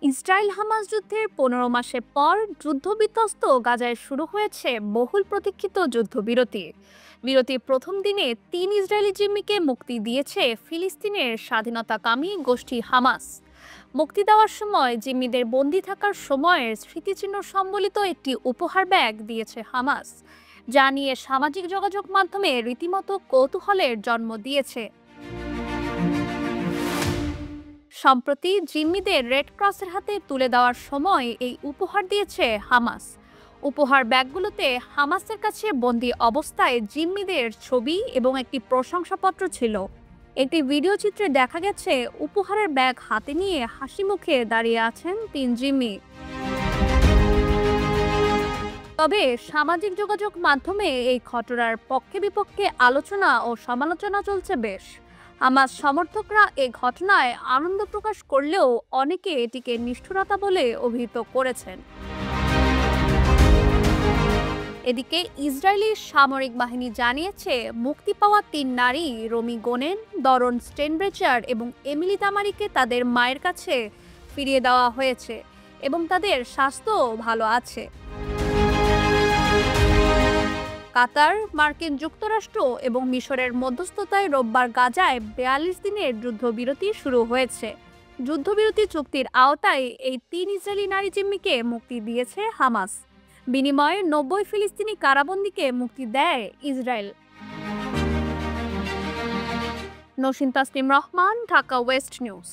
Israel Hamas যুদ্ধের ১৫ মাসের পর যুদ্ধবিধ্বস্ত গাজায় শুরু হয়েছে বহুল প্রতীক্ষিত যুদ্ধবিরতি। বিরতির প্রথম দিনে ৩ ইসরায়েলি জিম্মিকে মুক্তি দিয়েছে ফিলিস্তিনের স্বাধীনতাকামী গোষ্ঠী হামাস। মুক্তি দেওয়ার সময় জিম্মিদের বন্দী থাকার সময়ের স্মৃতিচিহ্ন সম্বলিত একটি উপহার ব্যাগ দিয়েছে হামাস, যা নিয়ে সামাজিক যোগাযোগ মাধ্যমে রীতিমতো কৌতূহলের জন্ম দিয়েছে। সম্প্রতি জিম্মিদের রেড ক্রসের হাতে তুলে দেওয়ার সময় এই উপহার দিয়েছে হামাস। উপহার ব্যাগগুলোতে হামাসের কাছে বন্দী অবস্থায় জিম্মিদের ছবি এবং একটি প্রশংসাপত্র ছিল। একটি ভিডিও চিত্রে দেখা গেছে উপহারের ব্যাগ হাতে নিয়ে হাসি মুখে দাঁড়িয়ে আছেন ৩ জিম্মি। তবে সামাজিক যোগাযোগ মাধ্যমে এই ঘটনার পক্ষে বিপক্ষে আলোচনা ও সমালোচনা চলছে বেশ। হামাস সমর্থকরা এই ঘটনায় আনন্দ প্রকাশ করলেও অনেকে এটিকে নিষ্ঠুরতা বলে অভিহিত করেছেন। এদিকে ইসরায়েলি সামরিক বাহিনী জানিয়েছে মুক্তি পাওয়া ৩ নারী রমি গোনেন, দরন স্টেনব্রেচার এবং এমিলি তামারিকে তাদের মায়ের কাছে ফিরিয়ে দেওয়া হয়েছে এবং তাদের স্বাস্থ্যও ভালো আছে। কাতার, মার্কিন যুক্তরাষ্ট্র এবং মিশরের মধ্যস্থতায় রোববার গাজায় ৪২ দিনের যুদ্ধবিরতি শুরু হয়েছে। যুদ্ধবিরতি চুক্তির আওতায় এই ৩ ইসরায়েলি নারী জিম্মিকে মুক্তি দিয়েছে হামাস। বিনিময়ে ৯০ ফিলিস্তিনি কারাবন্দীকে মুক্তি দেয় Israel. Nasin Tasnim Rahman, Dhaka West news.